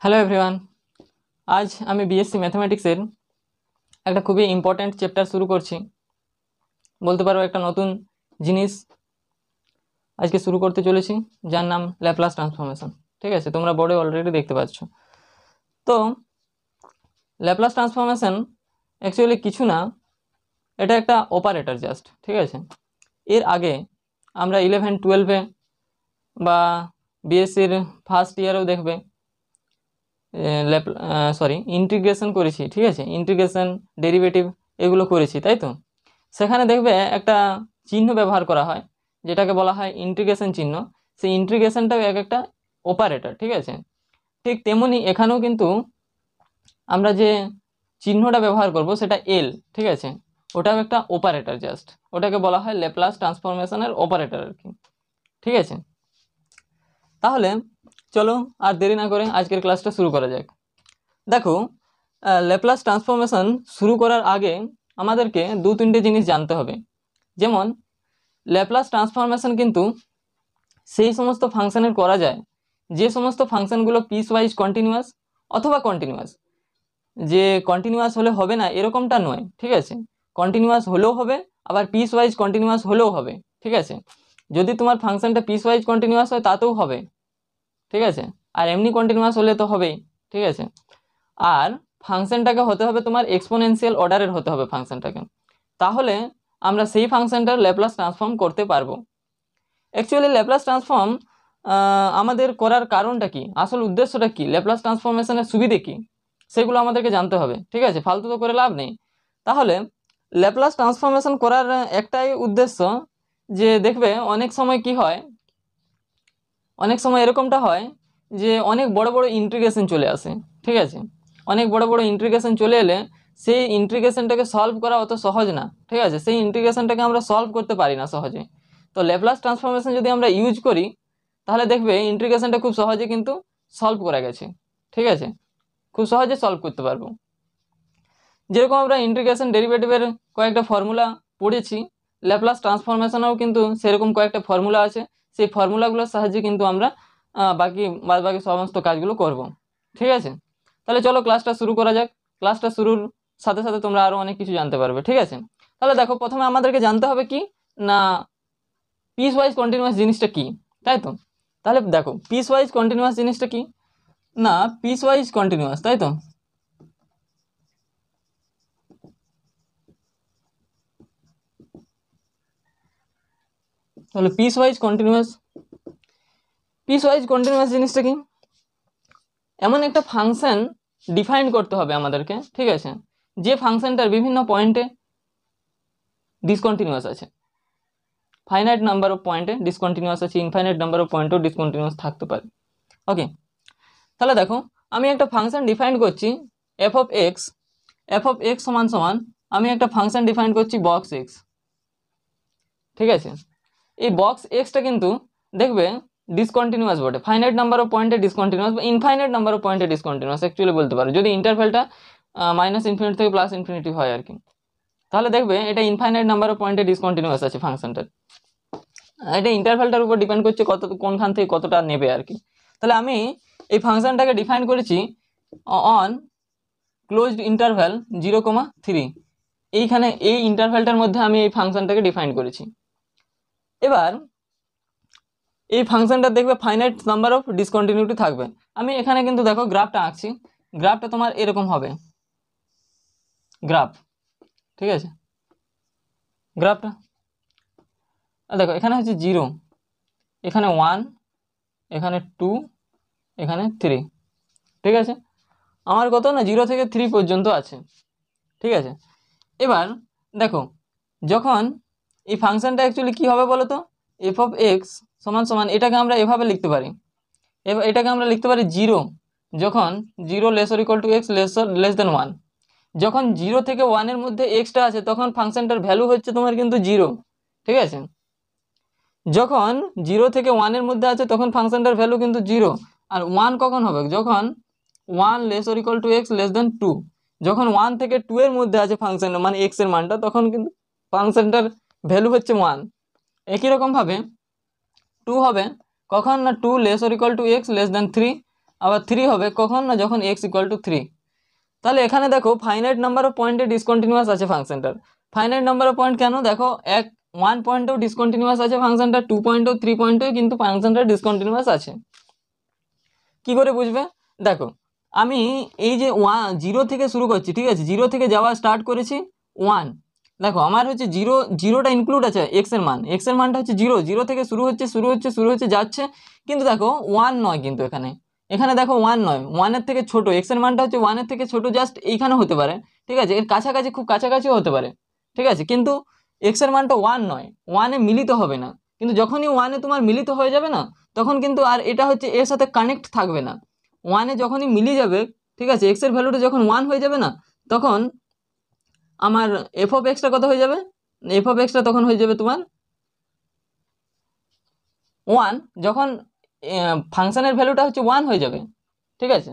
Hello everyone, আজ আমি BSc ম্যাথমেটিক্সের একটা খুবই ইম্পর্ট্যান্ট চ্যাপ্টার শুরু করছি। বলতে পারো একটা নতুন জিনিস আজকে শুরু করতে চলেছি, যার নাম ল্যাপ্লাস ট্রান্সফরমেশন। ঠিক আছে, তোমরা বোর্ডে অলরেডি দেখতে পাচ্ছ। তো ল্যাপ্লাস ট্রান্সফরমেশন অ্যাকচুয়ালি কিছু না, এটা একটা অপারেটর জাস্ট। ঠিক আছে, এর আগে আমরা 11-12-এ বা বিএসসির ফার্স্ট ইয়ারেও দেখবে ইন্টিগ্রেশন করেছি। ঠিক আছে, ইন্টিগ্রেশন, ডেরিভেটিভ এগুলো করেছি, তাই তো? সেখানে দেখবে একটা চিহ্ন ব্যবহার করা হয়, যেটাকে বলা হয় ইন্টিগ্রেশন চিহ্ন। সেই ইন্টিগ্রেশনটাও এক একটা অপারেটর। ঠিক আছে, ঠিক তেমনি এখানেও কিন্তু আমরা যে চিহ্নটা ব্যবহার করব সেটা এল। ঠিক আছে, ওটাও একটা অপারেটর জাস্ট, ওটাকে বলা হয় ল্যাপ্লাস ট্রান্সফরমেশনের অপারেটর আর কি। ঠিক আছে, তাহলে চলো আর দেরি না করে আজকের ক্লাসটা শুরু করা যাক। দেখো, ল্যাপ্লাস ট্রান্সফরমেশন শুরু করার আগে আমাদেরকে 2-3টে জিনিস জানতে হবে। যেমন ল্যাপ্লাস ট্রান্সফরমেশন কিন্তু সেই সমস্ত ফাংশনের করা যায় যে সমস্ত ফাংশনগুলো পিস ওয়াইজ কন্টিনিউয়াস অথবা কন্টিনিউয়াস। যে কন্টিনিউয়াস হলে হবে না এরকমটা নয়। ঠিক আছে, কন্টিনিউয়াস হলেও হবে, আবার পিস ওয়াইজ কন্টিনিউয়াস হলেও হবে। ঠিক আছে, যদি তোমার ফাংশনটা পিস ওয়াইজ কন্টিনিউয়াস হয় তাতেও হবে। ঠিক আছে, আর এমনি কন্টিনিউয়াস হলে তো হবেই। ঠিক আছে, আর ফাংশনটাকে হতে হবে তোমার এক্সপোনেনশিয়াল অর্ডারের হতে হবে ফাংশনটাকে, তাহলে আমরা সেই ফাংশনটার ল্যাপ্লাস ট্রান্সফর্ম করতে পারবো। অ্যাকচুয়ালি ল্যাপ্লাস ট্রান্সফর্ম আমাদের করার কারণটা কি, আসল উদ্দেশ্যটা কি, ল্যাপ্লাস ট্রান্সফরমেশনের সুবিধে কি, সেগুলো আমাদেরকে জানতে হবে। ঠিক আছে, ফালতু তো করে লাভ নেই। তাহলে ল্যাপ্লাস ট্রান্সফরমেশন করার একটাই উদ্দেশ্য, যে দেখবে অনেক সময় কি হয়, অনেক সময় এরকমটা হয় যে অনেক বড় বড় ইন্টিগ্রেশন চলে আসে। ঠিক আছে, অনেক বড় বড় ইন্টিগ্রেশন চলে এলে সেই ইন্টিগ্রেশনটাকে সলভ করা অত সহজ না। ঠিক আছে, সেই ইন্টিগ্রেশনটাকে আমরা সলভ করতে পারি না সহজে। তো ল্যাপ্লাস ট্রান্সফরমেশন যদি আমরা ইউজ করি তাহলে দেখবে ইন্টিগ্রেশনটা খুব সহজে কিন্তু সলভ করা গেছে। ঠিক আছে, খুব সহজে সলভ করতে পারবো। যেরকম আমরা ইন্টিগ্রেশন ডেরিভেটিভের কয়েকটা ফর্মুলা পড়েছি, ল্যাপ্লাস ট্রান্সফরমেশনেও কিন্তু সেরকম কয়েকটা ফর্মুলা আছে। সেই ফর্মুলাগুলোর সাহায্যে কিন্তু আমরা বাকি সমস্ত কাজগুলো করব। ঠিক আছে, তাহলে চলো ক্লাসটা শুরু করা যাক। ক্লাসটা শুরুর সাথে সাথে তোমরা আরো অনেক কিছু জানতে পারবে। ঠিক আছে, তাহলে দেখো, প্রথমে আমাদেরকে জানতে হবে কি না, পিস ওয়াইজ কন্টিনিউয়াস জিনিসটা কি, তাই তো? তাহলে দেখো, পিস ওয়াইজ কন্টিনিউয়াস জিনিসটা কি না, পিস ওয়াইজ কন্টিনিউয়াস, তাই তো? তাহলে পিস ওয়াইজ কন্টিনিউয়াস জিনিসটা কি, এমন একটা ফাংশন ডিফাইন করতে হবে আমাদেরকে। ঠিক আছে, যে ফাংশনটার বিভিন্ন পয়েন্টে ডিসকন্টিনিউয়াস আছে, ফাইনাইট নাম্বার অফ পয়েন্টে ডিসকন্টিনিউয়াস আছে, ইনফাইনাইট নাম্বার অফ পয়েন্টেও ডিসকন্টিনিউয়াস থাকতে পারে। ওকে, তাহলে দেখো, আমি একটা ফাংশন ডিফাইন করছি এফ অফ এক্স সমান সমান, আমি একটা ফাংশন ডিফাইন করছি বক্স এক্স। ঠিক আছে, এই বক্স এক্সটা কিন্তু দেখবে ডিসকন্টিনিউয়াস বটে, ফাইনাইট নাম্বার অফ পয়েন্টে ডিসকন্টিনিউয়াস বা ইনফাইনাইট নাম্বার অফ পয়েন্টে ডিসকন্টিনিউয়াস অ্যাকচুয়ালি বলতে পারো, যদি ইন্টারভ্যালটা -ইনফিনিটি থেকে +ইনফিনিটি হয় আর কি। তাহলে দেখবে এটা ইনফাইনাইট নাম্বার অফ পয়েন্টে ডিসকন্টিনিউয়াস আছে ফাংশনটার। এটা ইন্টারভ্যালটার উপর ডিপেন্ড করছে কোনখান থেকে কতটা নেবে আর কি। তাহলে আমি এই ফাংশনটাকে ডিফাইন করেছি অন ক্লোজড ইন্টারভ্যাল 0,3। এইখানে এই ইন্টারভ্যালটার মধ্যে আমি এই ফাংশনটাকে ডিফাইন করেছি। এবার এই ফাংশনটা দেখবে ফাইনাইট নাম্বার অফ ডিসকন্টিনিউটি থাকবে। আমি এখানে কিন্তু দেখো গ্রাফটা আঁকছি, গ্রাফটা তোমার এরকম হবে গ্রাফ। ঠিক আছে, গ্রাফটা দেখো, এখানে হচ্ছে 0, এখানে 1, এখানে 2, এখানে 3। ঠিক আছে, আমার কত না 0 থেকে 3 পর্যন্ত আছে। ঠিক আছে, এবার দেখো, যখন এই ফাংশনটা অ্যাকচুয়ালি কি হবে বলো তো, এফ অফ এক্স সমান সমান, এটাকে আমরা এভাবে লিখতে পারি, এটাকে আমরা লিখতে পারি 0 যখন 0 <= x <1। যখন 0 থেকে 1 এর মধ্যে এক্সটা আছে তখন ফাংশনটার ভ্যালু হচ্ছে তোমার কিন্তু 0। ঠিক আছে, যখন 0 থেকে 1 এর মধ্যে আছে তখন ফাংশনটার ভ্যালু কিন্তু 0। আর 1 কখন হবে, যখন 1 <= x <2। যখন 1 থেকে 2 এর মধ্যে আছে ফাংশন মানে x এর মানটা, তখন কিন্তু ফাংশনটার ভ্যালু হচ্ছে 1। একই রকম ভাবে 2 হবে কখন না 2 <= x <3। আবার 3 হবে কখন না যখন x = 3। তাহলে এখানে দেখো ফাইনাইট নাম্বার অফ পয়েন্টে ডিসকন্টিনিউয়াস আছে ফাংশনটার। ফাইনাইট নাম্বার অফ পয়েন্ট কেন, দেখো 1 পয়েন্টেও ডিসকন্টিনিউয়াস আছে ফাংশনটা, 2 পয়েন্টেও 3 পয়েন্টেও কিন্তু ফাংশনটা ডিসকন্টিনিউয়াস আছে। কি করে বুঝবে, দেখো আমি এই যে 0 থেকে শুরু করছি, ঠিক আছে, 0 থেকে যাওয়া স্টার্ট করেছি 1, দেখো আমার হচ্ছে 0টা ইনক্লুড আছে এক্স এর মান, এক্স এর মানটা হচ্ছে 0 থেকে শুরু হচ্ছে যাচ্ছে, কিন্তু দেখো 1 নয়, কিন্তু এখানে দেখো 1 নয়, 1 এর থেকে ছোট, এক্স এর মানটা হচ্ছে 1 এর থেকে ছোট, জাস্ট এইখানে হতে পারে, ঠিক আছে, এর কাছাকাছি, খুব কাছাকাছিও হতে পারে, ঠিক আছে, কিন্তু এক্স এর মানটা 1 নয়, 1 এ মিলিত হবে না, কিন্তু যখনই 1 এ তোমার মিলিত হয়ে যাবে না, তখন কিন্তু আর এটা হচ্ছে এর সাথে কানেক্ট থাকবে না। 1 এ যখনই মিলে যাবে, ঠিক আছে, এক্স এর ভ্যালুটা যখন 1 হয়ে যাবে না, তখন আমার এফ অফ এক্সটা কত হয়ে যাবে, এফ অফ এক্সটা তখন হয়ে যাবে তোমার 1, যখন ফাংশনের ভ্যালুটা হচ্ছে 1 হয়ে যাবে, ঠিক আছে,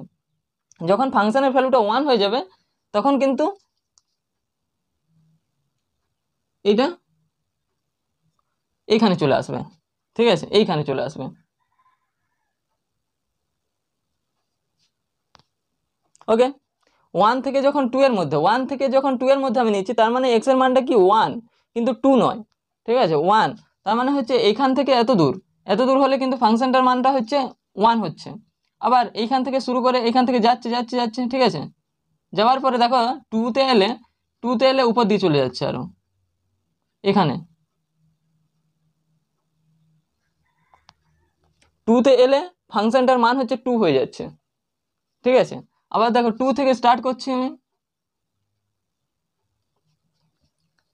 যখন ফাংশনের ভ্যালুটা 1 হয়ে যাবে তখন কিন্তু এটা এইখানে চলে আসবে, ঠিক আছে, এইখানে চলে আসবে। ওকে, 1 থেকে যখন 2 এর মধ্যে, 1 থেকে যখন 2 এর মধ্যে আমি নিচ্ছি, তার মানে এক্স এর মানটা কি 1, কিন্তু 2 নয়, ঠিক আছে, 1, তার মানে হচ্ছে এইখান থেকে এত দূর হলে কিন্তু ফাংশনটার মানটা হচ্ছে 1 হচ্ছে। আবার এইখান থেকে শুরু করে এইখান থেকে যাচ্ছে, ঠিক আছে, যাওয়ার পরে দেখো 2তে এলে উপর দিয়ে চলে যাচ্ছে আরো, এখানে 2তে এলে ফাংশনটার মান হচ্ছে 2 হয়ে যাচ্ছে, ঠিক আছে। আবার দেখো 2 থেকে স্টার্ট করছি আমি,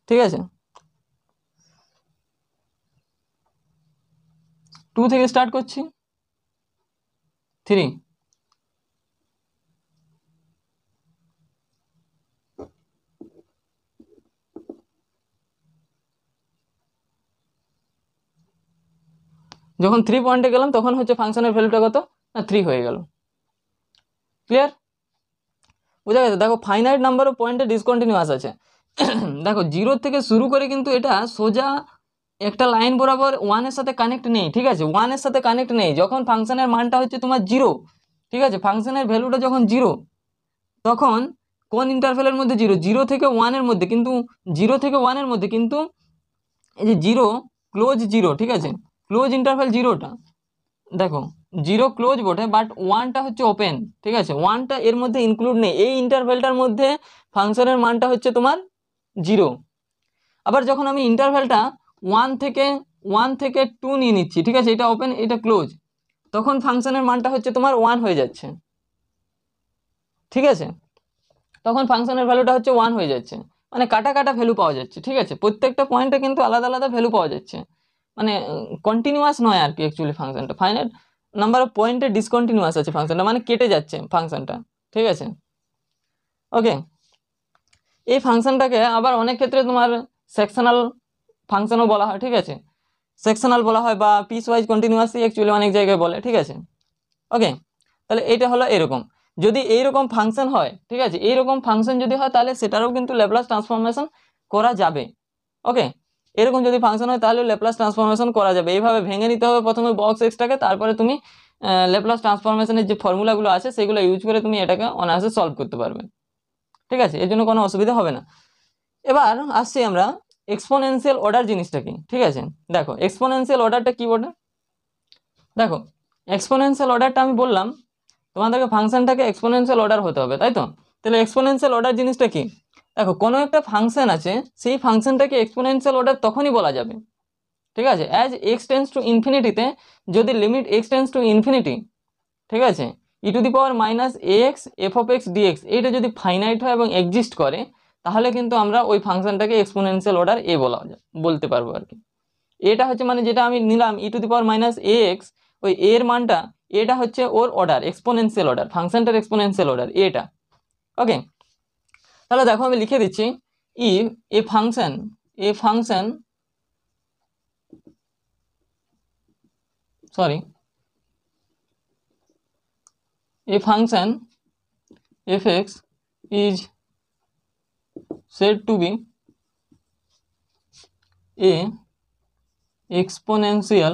ঠিক আছে, 2 থেকে স্টার্ট করছি 3, যখন 3 পয়েন্টে গেলাম তখন হচ্ছে ফাংশনের ভ্যালুটা কত না 3 হয়ে গেল। ক্লিয়ার, বুঝা গেছে। দেখো ফাইনাইট নাম্বার অফ পয়েন্টে ডিসকন্টিনিউয়াস আছে দেখো 0 থেকে শুরু করে কিন্তু এটা সোজা একটা লাইন বরাবর 1 এর সাথে কানেক্ট নেই, ঠিক আছে, 1 এর সাথে কানেক্ট নেই, যখন ফাংশনের মানটা হচ্ছে তোমার 0, ঠিক আছে, ফাংশনের ভ্যালুটা যখন 0, তখন কোন ইন্টারভ্যালের মধ্যে 0 থেকে 1 এর মধ্যে, কিন্তু 0 থেকে 1 এর মধ্যে কিন্তু এই যে 0 ক্লোজ 0, ঠিক আছে, ক্লোজ ইন্টারভ্যাল 0টা, দেখো 0 ক্লোজ বটে, বাট 1টা হচ্ছে ওপেন, ঠিক আছে, 1টা এর মধ্যে ইনক্লুড নেই, এই ইন্টারভ্যালটার মধ্যে ফাংশনের মানটা হচ্ছে তোমার 0। আবার যখন আমি ইন্টারভ্যালটা 1 থেকে 2 নিয়ে নিচ্ছি, ঠিক আছে, এটা ওপেন এটা ক্লোজ, তখন ফাংশনের মানটা হচ্ছে তোমার 1 হয়ে যাচ্ছে, ঠিক আছে, তখন ফাংশনের ভ্যালুটা হচ্ছে 1 হয়ে যাচ্ছে, মানে কাটা কাটা ভ্যালু পাওয়া যাচ্ছে, ঠিক আছে, প্রত্যেকটা পয়েন্টে কিন্তু আলাদা আলাদা ভ্যালু পাওয়া যাচ্ছে, মানে কন্টিনিউয়াস নয় আর কি অ্যাকচুয়ালি ফাংশনটা, ফাইনাইট নাম্বার অফ পয়েন্টে ডিসকন্টিনিউয়াস আছে ফাংশনটা, মানে কেটে যাচ্ছে ফাংশনটা, ঠিক আছে। ওকে, এই ফাংশনটাকে আবার অনেক ক্ষেত্রে তোমার সেকশনাল ফাংশনও বলা হয়, ঠিক আছে, সেকশনাল বলা হয় বা পিস ওয়াইজ কন্টিনিউয়াসই অ্যাকচুয়ালি অনেক জায়গায় বলে, ঠিক আছে। ওকে, তাহলে এটা হলো এরকম, যদি এইরকম ফাংশন হয়, ঠিক আছে, এইরকম ফাংশন যদি হয় তাহলে সেটারও কিন্তু ল্যাপ্লাস ট্রান্সফরমেশন করা যাবে। ওকে, এরকম যদি ফাংশন হয় তাহলে ল্যাপ্লাস ট্রান্সফরমেশন করা যাবে, এইভাবে ভেঙে নিতে হবে প্রথমে বক্স এক্সটাকে, তারপরে তুমি ল্যাপ্লাস ট্রান্সফরমেশনের যে ফর্মুলাগুলো আছে সেগুলো ইউজ করে তুমি এটাকে অনায়াসে সলভ করতে পারবে, ঠিক আছে, এর জন্য কোনো অসুবিধা হবে না। এবার আসছি আমরা এক্সপোনেনশিয়াল অর্ডার জিনিসটা কি, ঠিক আছে, দেখো এক্সপোনেনশিয়াল অর্ডারটা কি বলে, দেখো এক্সপোনেনশিয়াল অর্ডারটা আমি বললাম তোমাদেরকে ফাংশনটাকে এক্সপোনেনশিয়াল অর্ডার হতে হবে, তাই তো, তাহলে এক্সপোনেনশিয়াল অর্ডার জিনিসটা কি, দেখো কোনো একটা ফাংশন আছে, সেই ফাংশনটাকে এক্সপোনেনশিয়াল অর্ডার তখনই বলা যাবে, ঠিক আছে, অ্যাজ এক্স টেন্স টু ইনফিনিটিতে যদি limit x tends to infinity, ঠিক আছে, e⁻−ax F of x dx এইটা যদি ফাইনাইট হয় এবং এক্সিস্ট করে, তাহলে কিন্তু আমরা ওই ফাংশনটাকে এক্সপোনেনশিয়াল অর্ডার এ বলতে পারবো আর কি। এটা হচ্ছে মানে যেটা আমি নিলাম e⁻−ax, ওই এর মানটা, এটা হচ্ছে ওর অর্ডার, এক্সপোনেনশিয়াল অর্ডার, ফাংশনটার এক্সপোনেনশিয়াল অর্ডার এটা। ওকে, তাহলে দেখো আমি লিখে দিচ্ছি, if a function sorry a function f(x) is said to be a exponential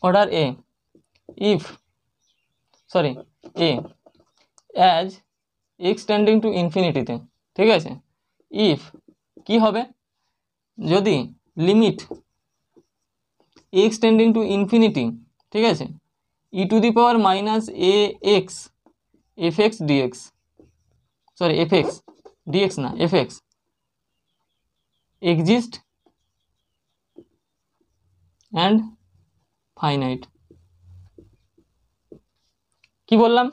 order a as x tending to ইনফিনিটিতে, ঠিক আছে। ইফ কি হবে, যদি limit x tending to infinity, ঠিক আছে, e to the power minus a x f x dx, sorry f x dx না f x exist and finite. কি বললাম,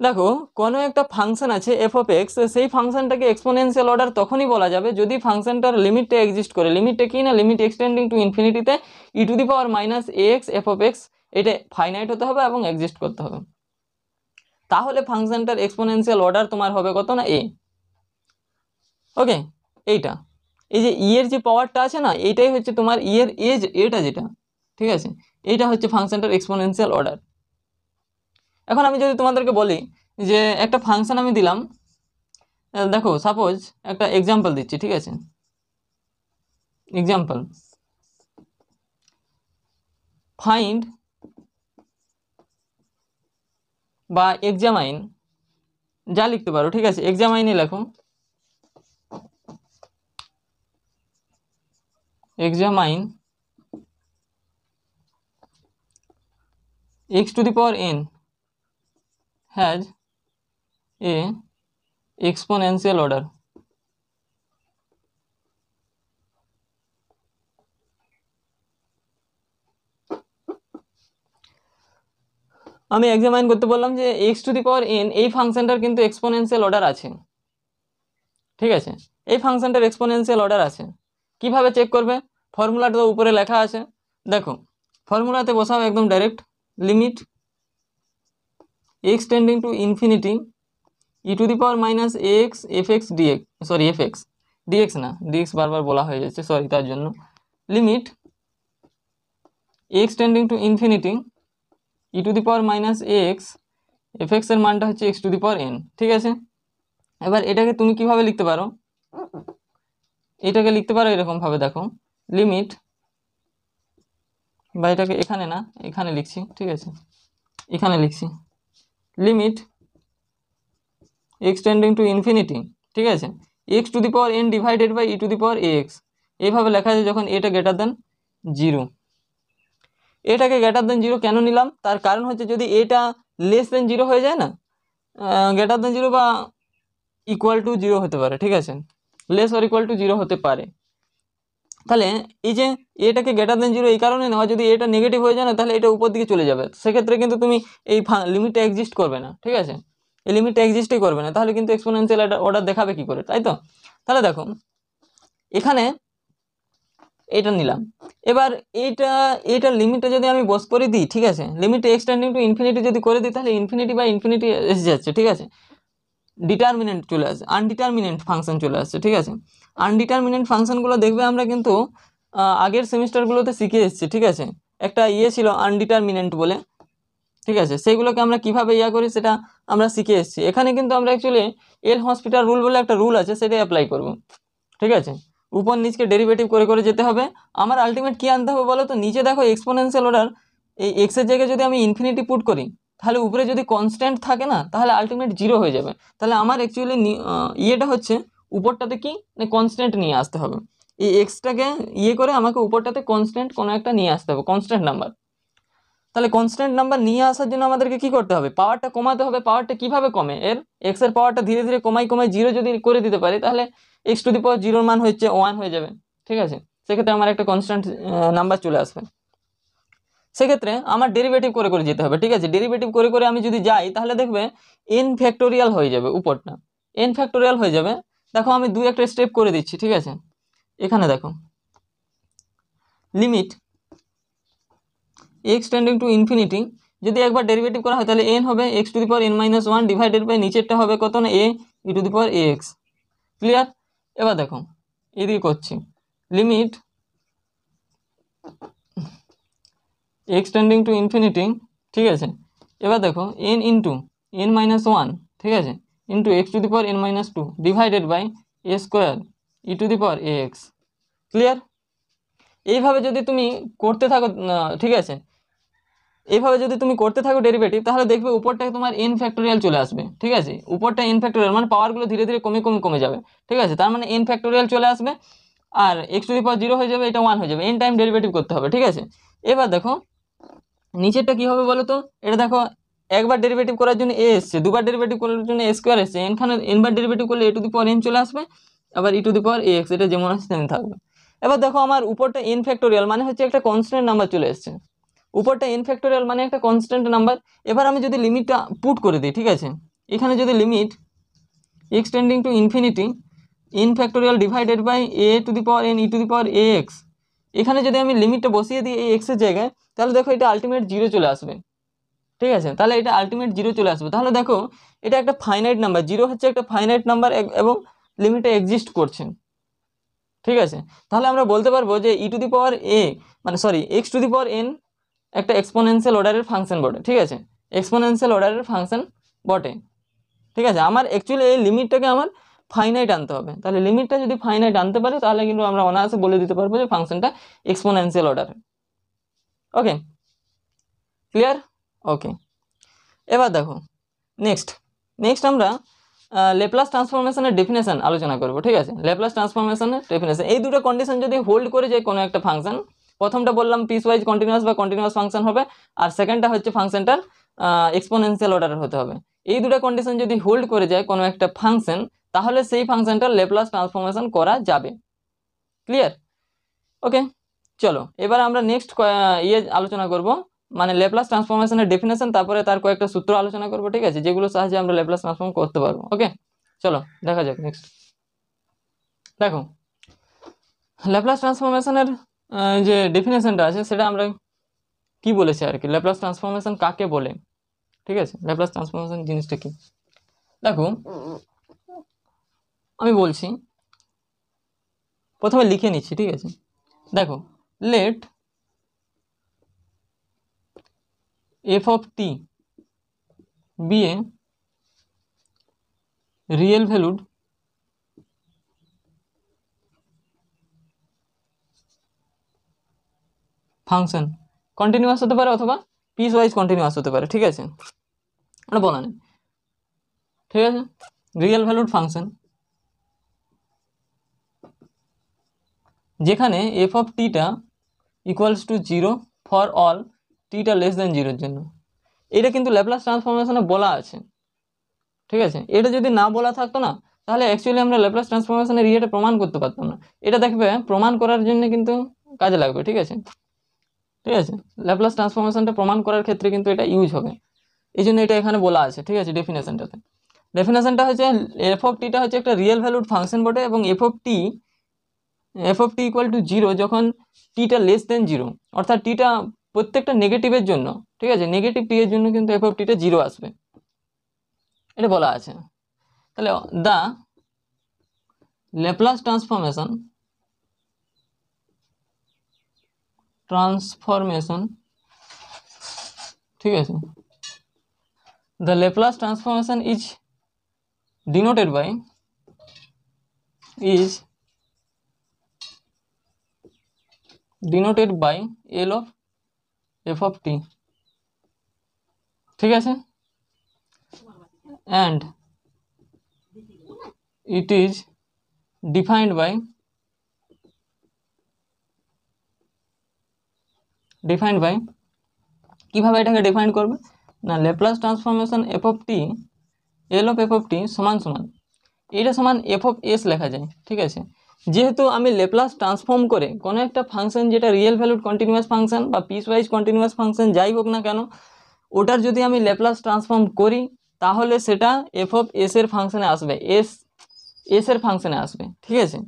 দেখো কোনো একটা ফাংশন আছে এফ অফ এক্স, সেই ফাংশনটাকে এক্সপোনেনশিয়াল অর্ডার তখনই বলা যাবে যদি ফাংশনটার লিমিটটা এক্সিস্ট করে। লিমিটটা কি না, লিমিট এক্সটেন্ডিং টু ইনফিনিটিতে e to the power minus x f of x, এটা ফাইনাইট হতে হবে এবং এক্সিস্ট করতে হবে, তাহলে ফাংশনটার এক্সপোনেনশিয়াল অর্ডার তোমার হবে কত না এ। ওকে, এইটা এই যে ই এর যে পাওয়ারটা আছে না, এইটাই হচ্ছে তোমার ই এর এজ, এটা যেটা, ঠিক আছে, এইটা হচ্ছে ফাংশনটার এক্সপোনেনশিয়াল অর্ডার। এখন আমি যদি তোমাদেরকে বলি যে একটা ফাংশন আমি দিলাম, দেখো সাপোজ একটা এক্সাম্পল দিচ্ছি, ঠিক আছে, এক্সাম্পল ফাইন্ড বা এক্সামাইন, যা লিখতে পারো, ঠিক আছে, এক্সামাইনে লেখো, examine x to the power n has a exponential order। আমি এক্সামাইন করতে বললাম যে x two the power n এই ফাংশনটার কিন্তু এক্সপোনেনশিয়াল অর্ডার আছে, ঠিক আছে, এই ফাংশনটার এক্সপোনেনশিয়াল অর্ডার আছে। কিভাবে চেক করবে, ফর্মুলাটা তো উপরে লেখা আছে, দেখো ফর্মুলাতে বসাও একদম direct, limit x tending to infinity e to the power minus x f x dx, sorry f x dx না, ডিএক্স বারবার বলা হয়ে যাচ্ছে, সরি তার জন্য, limit x tending to infinity e to the power minus x f x এর মানটা হচ্ছে x to the power n, ঠিক আছে। এবার এটাকে তুমি কিভাবে লিখতে পারো, এটাকে লিখতে পারো এরকম ভাবে, দেখো লিমিট, বা এটাকে এখানে না এখানে লিখছি, ঠিক আছে, এখানে লিখছি, limit x tending to infinity, ঠিক আছে, x to the power n divided by e to the power x, এইভাবে লেখা আছে যখন এটা গ্রেটার দেন জিরো। এটাকে গ্রেটার দেন জিরো কেন নিলাম, তার কারণ হচ্ছে যদি এটা লেস দেন জিরো হয়ে যায় না, গ্রেটার দেন জিরো বা ইকুয়াল টু জিরো হতে পারে, ঠিক আছে, less or equal to zero হতে পারে, তাহলে এই যে এটাকে গ্রেটার দেন জিরো এই কারণে নেওয়া, যদি এটা নেগেটিভ হয়ে যায় না তাহলে এটা উপর দিকে চলে যাবে, সেক্ষেত্রে কিন্তু তুমি এই লিমিটটা এক্সিস্ট করবে না, ঠিক আছে, এই লিমিটটা এক্সিস্টই করবে না, তাহলে কিন্তু এক্সপোনেনশিয়াল অর্ডার দেখাবে কি করে, তাই তো। তাহলে দেখো এখানে এটা নিলাম, এবার এইটার লিমিটটা যদি আমি বস করে দিই, ঠিক আছে, লিমিট এক্সটেন্ডিং টু ইনফিনিটি যদি করে দিই তাহলে ইনফিনিটি বাই ইনফিনিটি এসে যাচ্ছে, ঠিক আছে, ডিটারমিনেন্ট চলে আসে, আনডিটারমিনেন্ট ফাংশন চলে আসছে, ঠিক আছে। আনডিটারমিনেন্ট ফাংশনগুলো দেখবে আমরা কিন্তু আগের সেমিস্টারগুলোতে শিখে এসেছি, ঠিক আছে, একটা ছিল আনডিটারমিনেন্ট বলে, ঠিক আছে, সেইগুলোকে আমরা কিভাবে করি সেটা আমরা শিখে এসেছি। এখানে কিন্তু আমরা অ্যাকচুয়ালি এল হসপিটাল রুল বলে একটা রুল আছে, সেটাই অ্যাপ্লাই করব, ঠিক আছে, উপর নিচকে ডেরিভেটিভ করে করে যেতে হবে। আমার আলটিমেট কি আনতে হবে বলো তো, নিচে দেখো এক্সপোনেনশিয়াল অর্ডার, এই এক্স এর জায়গায় যদি আমি ইনফিনিটি পুট করি তাহলে উপরে যদি কনস্ট্যান্ট থাকে না তাহলে আলটিমেট জিরো হয়ে যাবে, তাহলে আমার অ্যাকচুয়ালি ইয়েটা হচ্ছে উপরটাতে কি কনস্ট্যান্ট নিয়ে আসতে হবে, এই এক্সটাকে করে আমাকে উপরটাতে কনস্ট্যান্ট কোনো একটা নিয়ে আসতে হবে, কনস্ট্যান্ট নাম্বার। তাহলে কনস্ট্যান্ট নাম্বার নিয়ে আসার জন্য আমাদেরকে কি করতে হবে, পাওয়ারটা কমাতে হবে। পাওয়ারটা কিভাবে কমে, এর এক্স এর পাওয়ারটা ধীরে ধীরে কমাই জিরো যদি করে দিতে পারি তাহলে এক্স টু দি পাওয়ার জিরোর মান হচ্ছে 1 হয়ে যাবে, ঠিক আছে, সেক্ষেত্রে আমার একটা কনস্ট্যান্ট নাম্বার চলে আসবে। সেক্ষেত্রে আমার ডেরিভেটিভ করে করে যেতে হবে, ঠিক আছে, ডেরিভেটিভ করে করে আমি যদি যাই তাহলে দেখবে এন ফ্যাক্টোরিয়াল হয়ে যাবে, উপরটা এন ফ্যাক্টোরিয়াল হয়ে যাবে। দেখো আমি একটা স্টেপ করে দিচ্ছি, ঠিক আছে, এখানে দেখো limit x tending to infinity যদি একবার ডেরিভেটিভ করা হয় তাহলে এন হবে x to the power n minus 1 divided by নিচেরটা হবে কত না a e to the power x, clear. এবার দেখো এদিকে করছি, limit x tending to infinity, ঠিক আছে, এবার দেখো এন ইন্টু এন মাইনাস 1, ঠিক আছে, into x to the power n minus 2 divided by a square e to the power x, clear. এইভাবে যদি তুমি করতে থাকো, ঠিক আছে, এইভাবে যদি তুমি করতে থাকো ডেরিভেটিভ, তাহলে দেখবে উপরটায় তোমার n ফ্যাক্টোরিয়াল চলে আসবে। ঠিক আছে, উপরটা n ফ্যাক্টোরিয়াল মানে পাওয়ারগুলো ধীরে ধীরে কমে কমে কমে যাবে। ঠিক আছে, তার মানে n ফ্যাক্টোরিয়াল চলে আসবে, আর x⁴ 0 হয়ে যাবে, এটা 1 হয়ে যাবে, n টাইম ডেরিভেটিভ করতে হবে। ঠিক আছে, এবার দেখো নিচেরটা কি হবে বলো তো। এটা দেখো একবার ডেরিভেটিভ করার জন্য a এসছে, দুবার ডেরিভেটিভ করার জন্য a² এসছে, এখানে n বার ডেরিভেটিভ করলে a⁴n চলে আসবে, আবার e⁴ax, এটা যেমন আছে তেমন থাকবে। এবার দেখো আমার উপরটা n ফ্যাক্টোরিয়াল মানে হচ্ছে একটা কনস্ট্যান্ট নাম্বার চলে এসছে, উপরটা n ফ্যাক্টোরিয়াল মানে একটা কনস্ট্যান্ট নাম্বার। এবার আমি যদি লিমিটটা পুট করে দিই, ঠিক আছে, এখানে যদি limit x tending to infinity n factorial divided by a⁴n e⁴ax, এখানে যদি আমি লিমিটটা বসিয়ে দিই এই x এর জায়গায়, তাহলে দেখো এটা আলটিমেট 0 চলে আসবে। ঠিক আছে, তাহলে এটা আলটিমেট 0 চলে আসবে। তাহলে দেখো এটা একটা ফাইনাইট নাম্বার, 0 হচ্ছে একটা ফাইনাইট নাম্বার এবং লিমিটে এক্সিস্ট করছে। ঠিক আছে, তাহলে আমরা বলতে পারবো যে x⁴n একটা এক্সপোনেনশিয়াল অর্ডারের ফাংশন বটে। ঠিক আছে, এক্সপোনেনশিয়াল অর্ডারের ফাংশন বটে। ঠিক আছে, আমার অ্যাকচুয়ালি এই লিমিটটাকে আমার ফাইনাইট আনতে হবে। তাহলে লিমিটটা যদি ফাইনাইট আনতে পারে তাহলে কিন্তু আমরা অনায়াসে বলে দিতে পারবো যে ফাংশনটা এক্সপোনেনশিয়াল অর্ডারের। ওকে, ক্লিয়ার? ওকে, এবার দেখো নেক্সট আমরা ল্যাপ্লাস ট্রান্সফরমেশনের ডেফিনেশন আলোচনা করব। ঠিক আছে, ল্যাপ্লাস ট্রান্সফরমেশনের ডেফিনেশন, এই দুটো কন্ডিশন যদি হোল্ড করে যায় কোনো একটা ফাংশন, প্রথমটা বললাম পিস ওয়াইজ কন্টিনিউয়াস বা কন্টিনিউয়াস ফাংশন হবে, আর সেকেন্ডটা হচ্ছে ফাংশনটার এক্সপোনেনশিয়াল অর্ডারের হতে হবে। এই দুটো কন্ডিশন যদি হোল্ড করে যায় কোনো একটা ফাংশন, তাহলে সেই ফাংশনটার ল্যাপ্লাস ট্রান্সফরমেশন করা যাবে। ক্লিয়ার? ওকে, চলো এবার আমরা নেক্সট আলোচনা করব, মানে ল্যাপ্লাস ট্রান্সফরমেশনের ডেফিনেশন, তারপরে তার কয়েকটা সূত্র আলোচনা করব। ঠিক আছে, যেগুলো সাহায্যে আমরা ল্যাপ্লাস ট্রান্সফর্ম করতে পারবো। ওকে, চলো দেখা যাক নেক্সট। দেখো ল্যাপ্লাস ট্রান্সফরমেশনের যে ডেফিনেশনটা আছে সেটা আমরা কি বলেছি আর কি, ল্যাপ্লাস ট্রান্সফরমেশন কাকে বলে। ঠিক আছে, ল্যাপ্লাস ট্রান্সফরমেশন জিনিসটা কি, দেখো আমি বলছি, প্রথমে লিখে নিচ্ছি। ঠিক আছে, দেখো let f of t be a real valued function, continuous হতে পারে অথবা পিস ওয়াইজ কন্টিনিউয়াস হতে পারে। ঠিক আছে, ওটা বলা নেই। ঠিক আছে, রিয়েল ভ্যালুড ফাংশন যেখানে f of theta equals to 0 for all theta less than 0-এর জন্য। এটা কিন্তু ল্যাপ্লাস ট্রান্সফরমেশনে বলা আছে। ঠিক আছে, এটা যদি না বলা থাকতো না, তাহলে অ্যাকচুয়ালি আমরা ল্যাপ্লাস ট্রান্সফরমেশনের ইয়েটা প্রমাণ করতে পারতাম না। এটা দেখবে প্রমাণ করার জন্য কিন্তু কাজে লাগবে। ঠিক আছে, ঠিক আছে, ল্যাপ্লাস ট্রান্সফরমেশনটা প্রমাণ করার ক্ষেত্রে কিন্তু এটা ইউজ হবে, এই জন্য এটা এখানে বলা আছে। ঠিক আছে, ডেফিনেশনটা হচ্ছে এফ অফ টিটা হচ্ছে একটা রিয়েল ভ্যালুড ফাংশন বটে, এবং F of T equal to 0 যখন টিটা লেস দেন 0, অর্থাৎ টিটা প্রত্যেকটা নেগেটিভের জন্য, ঠিক আছে, নেগেটিভ টি এর জন্য কিন্তু এফ অফ টিটা 0 আসবে, এটা বলা আছে। তাহলে দা ল্যাপ্লাস ট্রান্সফরমেশন ঠিক আছে, the Laplace transformation is denoted by L of f of t। ঠিক আছে, and it is defined by কিভাবে এটাকে ডিফাইন করবে না, Laplace transformation f of t L of f of t সমান এটা সমান এফ অফ এস লেখা যায়। ঠিক আছে, যেহেতু আমি ল্যাপ্লাস ট্রান্সফর্ম করে কোনো একটা ফাংশন যেটা রিয়েল ভ্যালুড কন্টিনিউয়াস ফাংশন বা পিস ওয়াইজ কন্টিনিউয়াস ফাংশন যাই হোক না কেন, ওটার যদি আমি ল্যাপ্লাস ট্রান্সফর্ম করি তাহলে সেটা এফ অফ এস এর ফাংশনে আসবে, এস এর ফাংশনে আসবে। ঠিক আছে,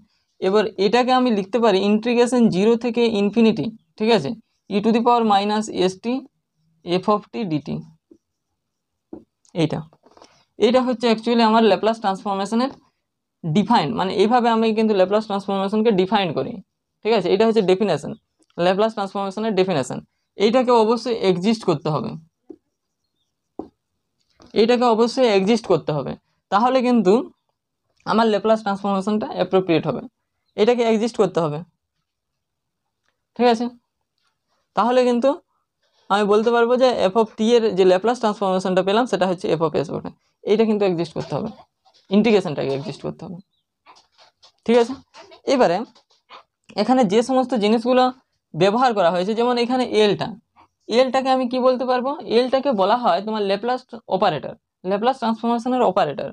এবার এটাকে আমি লিখতে পারি ইন্টিগ্রেশন 0 থেকে ইনফিনিটি, ঠিক আছে, e⁻−st F of t DT. এইটা হচ্ছে অ্যাকচুয়ালি আমার ল্যাপ্লাস ট্রান্সফরমেশনের ডিফাইন, মানে এইভাবে আমি কিন্তু ল্যাপ্লাস ট্রান্সফরমেশনকে ডিফাইন করি। ঠিক আছে, এটা হচ্ছে ডেফিনেশন, ল্যাপ্লাস ট্রান্সফরমেশনের ডেফিনেশন। এইটাকে অবশ্যই এক্সিস্ট করতে হবে, তাহলে কিন্তু আমার ল্যাপ্লাস ট্রান্সফরমেশনটা অ্যাপ্রোপ্রিয়েট হবে। এটাকে এক্সিস্ট করতে হবে। ঠিক আছে, তাহলে কিন্তু আমি বলতে পারবো যে এফ অফ টি এর যে ল্যাপ্লাস ট্রান্সফরমেশনটা পেলাম সেটা হচ্ছে এফ অফ এস বটে। এইটা কিন্তু এক্সিস্ট করতে হবে, ইন্টিগ্রেশনটাকে এক্সিস্ট করতে হবে। ঠিক আছে, এবারে এখানে যে সমস্ত জিনিসগুলো ব্যবহার করা হয়েছে, যেমন এখানে এলটাকে আমি কি বলতে পারবো, এলটাকে বলা হয় তোমার ল্যাপ্লাস অপারেটর, ল্যাপ্লাস ট্রান্সফরমেশনের operator.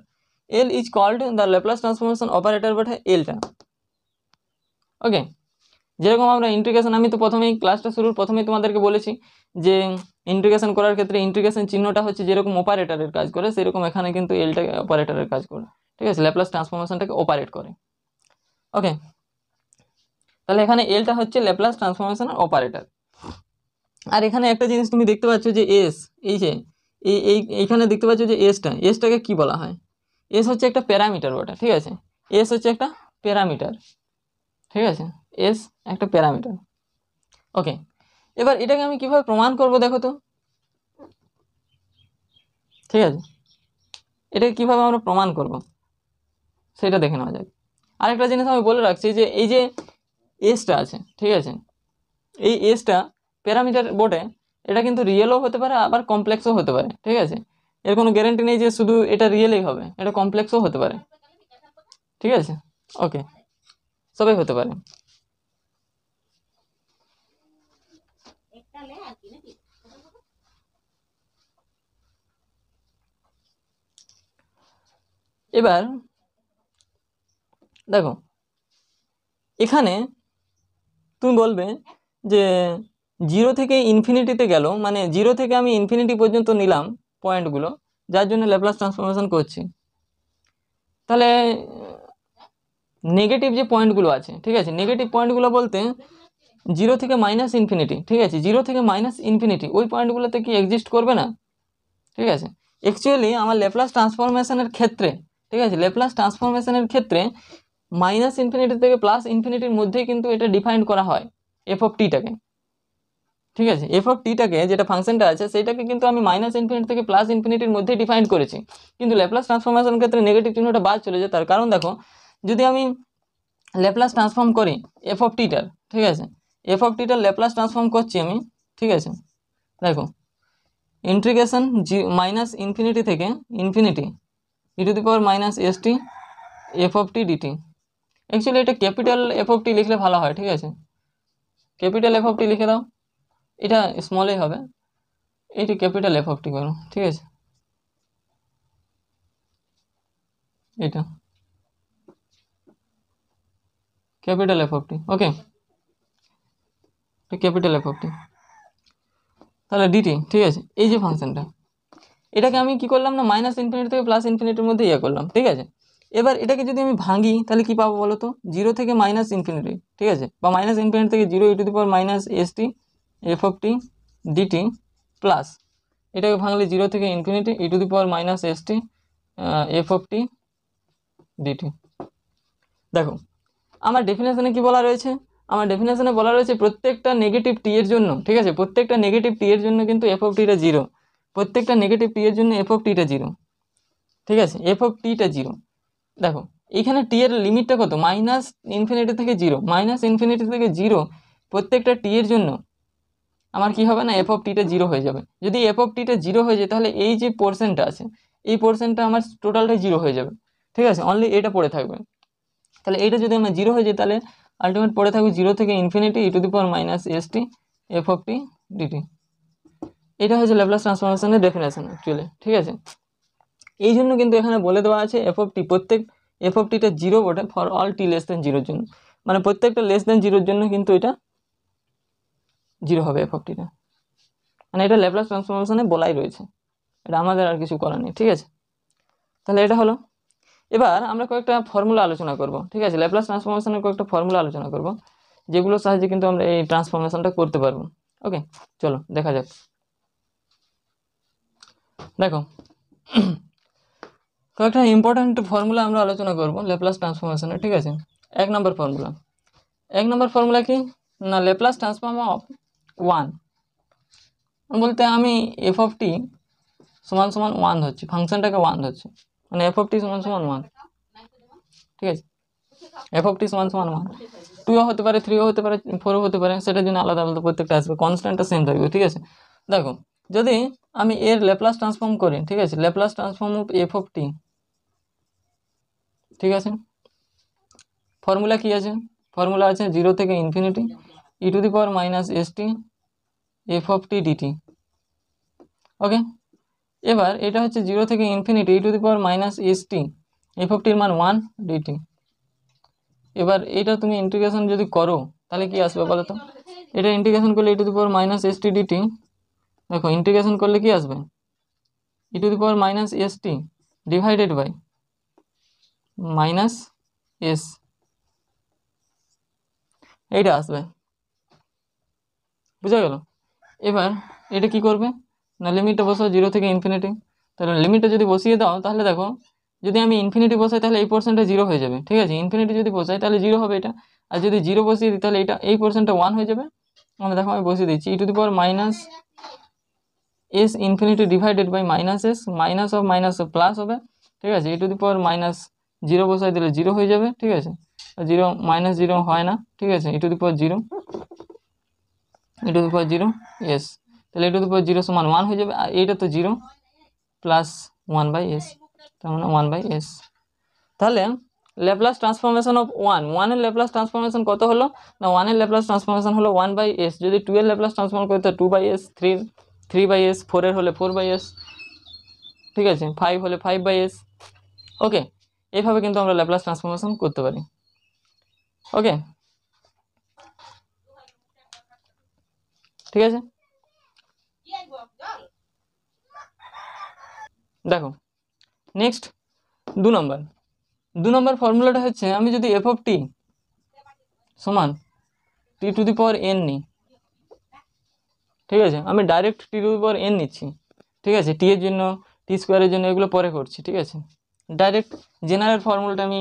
L is called the Laplace transformation operator বটে এলটা। ওকে, যেরকম আমরা ইন্টিগ্রেশন, আমি তো প্রথমেই ক্লাসটা শুরুর প্রথমেই তোমাদেরকে বলেছি যে ইন্টিগ্রেশন করার ক্ষেত্রে ইন্টিগ্রেশন চিহ্নটা হচ্ছে যেরকম অপারেটরের কাজ করে, সেরকম এখানে কিন্তু এলটা অপারেটরের কাজ করে। ঠিক আছে, ল্যাপ্লাস ট্রান্সফরমেশনটাকে অপারেট করে। ওকে, তাহলে এখানে এলটা হচ্ছে ল্যাপ্লাস ট্রান্সফরমেশনের অপারেটর। আর এখানে একটা জিনিস তুমি দেখতে পাচ্ছ যে এস, এই যে এইখানে দেখতে পাচ্ছ যে এসটাকে কি বলা হয়, এস হচ্ছে একটা প্যারামিটার বটে। ঠিক আছে, এস হচ্ছে একটা প্যারামিটার। ঠিক আছে, এস একটা প্যারামিটার। ওকে, এবার এটাকে আমি কিভাবে প্রমাণ করব দেখো তো। ঠিক আছে, এটাকে কিভাবে আমরা প্রমাণ করব সেটা দেখে নেওয়া যাক। আরেকটা জিনিস আমি বলে রাখছি যে এই যে এসটা আছে, ঠিক আছে, এই এসটা প্যারামিটার বটে, এটা কিন্তু রিয়েলও হতে পারে আবার কমপ্লেক্সও হতে পারে। ঠিক আছে, এর কোনো গ্যারান্টি নেই যে শুধু এটা রিয়েলই হবে, এটা কমপ্লেক্সও হতে পারে। ঠিক আছে, ওকে, সবই হতে পারে। এবার দেখো এখানে তুমি বলবে যে 0 থেকে ইনফিনিটিতে গেল, মানে 0 থেকে আমি ইনফিনিটি পর্যন্ত নিলাম পয়েন্টগুলো, যার জন্য ল্যাপ্লাস ট্রান্সফরমেশন করছি। তাহলে নেগেটিভ যে পয়েন্টগুলো আছে, ঠিক আছে, নেগেটিভ পয়েন্টগুলো বলতে 0 থেকে মাইনাস ইনফিনিটি। ঠিক আছে, 0 থেকে মাইনাস ইনফিনিটি ওই পয়েন্টগুলোতে কি এক্সিস্ট করবে না? ঠিক আছে, অ্যাকচুয়ালি আমার ল্যাপ্লাস ট্রান্সফরমেশনের ক্ষেত্রে, ঠিক আছে, ল্যাপ্লাস ট্রান্সফরমেশনের ক্ষেত্রে মাইনাস ইনফিনিটি থেকে প্লাস ইনফিনিটির মধ্যেই কিন্তু এটা ডিফাইন করা হয় এফ অফ টিটাকে। ঠিক আছে, এফ অফ টিটাকে যেটা ফাংশনটা আছে সেইটাকে কিন্তু আমি মাইনাস ইনফিনিটি থেকে প্লাস ইনফিনিটির মধ্যেই ডিফাইন করেছি, কিন্তু ল্যাপ্লাস ট্রান্সফরমেশনের ক্ষেত্রে নেগেটিভ চিহ্নটা বাদ চলে যায়। তার কারণ দেখো, যদি আমি ল্যাপ্লাস ট্রান্সফর্ম করি এফ অফ টিটার, ঠিক আছে, এফ অফ টিটার ল্যাপ্লাস ট্রান্সফর্ম করছি আমি। ঠিক আছে, দেখো ইন্টিগ্রেশন মাইনাস ইনফিনিটি থেকে infinity e to the power minus s t f of t dt. Actually এটা ক্যাপিটাল এফ অফ টি লিখলে ভালো হয়। ঠিক আছে, ক্যাপিটাল এফ অফ টি লিখে দাও, এটা স্মলেই হবে, এইটি ক্যাপিটাল এফ অফ টি করো। ঠিক আছে, এটা capital F of t. Okay, capital F of t, তাহলে ডিটি। ঠিক আছে, এই যে ফাংশনটা, এটাকে আমি কি করলাম না, মাইনাস ইনফিনিটি থেকে প্লাস ইনফিনিটির মধ্যে ইয়ে করলাম। ঠিক আছে, এবার এটাকে যদি আমি ভাঙি তাহলে কি পাবো বলো তো, 0 থেকে মাইনাস ইনফিনিটি, ঠিক আছে, বা মাইনাস ইনফিনিটি থেকে 0 e to the power minus s t f of t dt plus এটাকে ভাঙলে 0 থেকে infinity e to the power minus s t f of t dt. দেখো আমার ডেফিনেশনে কি বলা রয়েছে, আমার ডেফিনেশনে বলা রয়েছে প্রত্যেকটা নেগেটিভ টি এর জন্য, ঠিক আছে, প্রত্যেকটা নেগেটিভ টি এর জন্য কিন্তু এফ অফ টিটা 0, প্রত্যেকটা নেগেটিভ টি এর জন্য এফ অফ টিটা 0। ঠিক আছে, এফ অফ টিটা 0। দেখো এখানে টি এর লিমিটটা কত, মাইনাস ইনফিনিটি থেকে 0, মাইনাস ইনফিনিটি থেকে 0 প্রত্যেকটা টি এর জন্য আমার কি হবে না, এফ অফ টিটা 0 হয়ে যাবে। যদি এফ অফ টিটা 0 হয়ে যায় তাহলে এই যে পোর্শনটা আছে এই পোর্শনটা আমার টোটালটাই 0 হয়ে যাবে। ঠিক আছে, অনলি এটা পড়ে থাকবে। তাহলে এইটা যদি আমার 0 হয়ে যায় তাহলে আলটিমেট পড়ে থাকবে 0 থেকে infinity e to the power minus s t f of t dt. এটা হচ্ছে ল্যাপ্লাস ট্রান্সফরমেশনের ডেফিনেশন অ্যাকচুয়ালি। ঠিক আছে, এই জন্য কিন্তু এখানে বলে দেওয়া আছে এফ অফ টি, প্রত্যেক এফ অফ টিটা 0 বটে for all T less than 0 জন্য, মানে প্রত্যেকটা লেস দেন 0 জন্য কিন্তু এটা 0 হবে এফ অফ টিটা, মানে এটা ল্যাপ্লাস ট্রান্সফরমেশনে বলাই রয়েছে, এটা আমাদের আর কিছু করার নেই। ঠিক আছে, তাহলে এটা হলো। এবার আমরা কয়েকটা ফর্মুলা আলোচনা করব। ঠিক আছে, ল্যাপ্লাস ট্রান্সফরমেশনের কয়েকটা ফর্মুলা আলোচনা করব, যেগুলোর সাহায্যে কিন্তু আমরা এই ট্রান্সফরমেশনটা করতে পারবো। ওকে, চলো দেখা যাক। দেখো কয়েকটা ইম্পর্টেন্ট ফর্মুলা আমরা আলোচনা করব ল্যাপ্লাস ট্রান্সফরমেশনের। ঠিক আছে, এক নম্বর ফর্মুলা কি না, ল্যাপ্লাস ট্রান্সফর্ম অফ 1 বলতে আমি এফ অফ টি সমান সমান 1 ধরছি, ফাংশনটাকে 1 ধরছি, মানে এফ অফ টি সমান সমান 1। ঠিক আছে, এফ অফ টি সমান সমান 1, 2ও হতে পারে, 3ও হতে পারে, 4ও হতে পারে, সেটার জন্য আলাদা আলাদা প্রত্যেকটা আসবে, কনস্ট্যান্টটা সেম থাকবে, ঠিক আছে। দেখো যদি আমি এর ল্যাপ্লাস ট্রান্সফর্ম করি, ঠিক আছে, Laplace transform of f of t, ঠিক আছে, ফর্মুলা কি আছে, ফর্মুলা আছে 0 থেকে infinity e to the power minus s t f of t dt. Okay, এবার এটা হচ্ছে 0 থেকে infinity e to the power minus s t f of টির মান 1 ডিটি। এবার এটা তুমি ইন্টিগ্রেশন যদি করো তাহলে কি আসবে বলো তো, এটা ইন্টিগ্রেশন করলে e to the power minus s t dt, দেখো ইন্টিগ্রেশন করলে কি আসবে, e to the power minus s t divided by minus s, এইটা আসবে, বুঝা গেল। এবার এটা কি করবে না, লিমিটটা বসাও 0 থেকে ইনফিনিটি, তাহলে লিমিটটা যদি বসিয়ে দাও তাহলে দেখো যদি আমি ইনফিনিটি বসাই তাহলে এই পোর্শনটা 0 হয়ে যাবে, ঠিক আছে, ইনফিনিটি যদি বসাই তাহলে 0 হবে এটা, আর যদি 0 বসিয়ে দিই তাহলে এটা এই পোর্শনটা 1 হয়ে যাবে। আমরা দেখো আমি বসিয়ে দিচ্ছি e to the power minus s infinity divided by minus s, minus of plus হবে, ঠিক আছে, e to the power minus 0 বসাই দিলে 0 হয়ে যাবে, ঠিক আছে, 0 মাইনাস 0 হয় না, ঠিক আছে, e to the power 0 e to the power 0 s, তাহলে ই টু দি পাওয়ার 0 সমান 1 হয়ে যাবে, আর এইটা তো 0 প্লাস 1 বাই এস, তার মানে 1 বাই এস। তাহলে ল্যাপ্লাস ট্রান্সফরমেশন অফ 1 এর ল্যাপ্লাস ট্রান্সফরমেশন কত হলো না, 1 এর ল্যাপ্লাস ট্রান্সফরমেশন হলো 1 বাই এস, যদি 2 এর ল্যাপ্লাস ট্রান্সফর্ম করতে 2 বাই এস, 3 বাই এস, 4 এর হলে 4 বাই এস, ঠিক আছে, 5 হলে 5 বাই এস। ওকে, এইভাবে কিন্তু আমরা ল্যাপ্লাস ট্রান্সফরমেশন করতে পারি। ওকে, ঠিক আছে। দেখো নেক্সট 2 নম্বর ফর্মুলাটা হচ্ছে আমি যদি এফ অফ টি সমান টি টু দি পাওয়ার এন নিই, ঠিক আছে, আমি direct T to the power N নিচ্ছি, ঠিক আছে, টি এর জন্য, টি স্কোয়ারের জন্য এগুলো পরে করছি, ঠিক আছে, ডাইরেক্ট জেনারেল ফর্মুলাটা আমি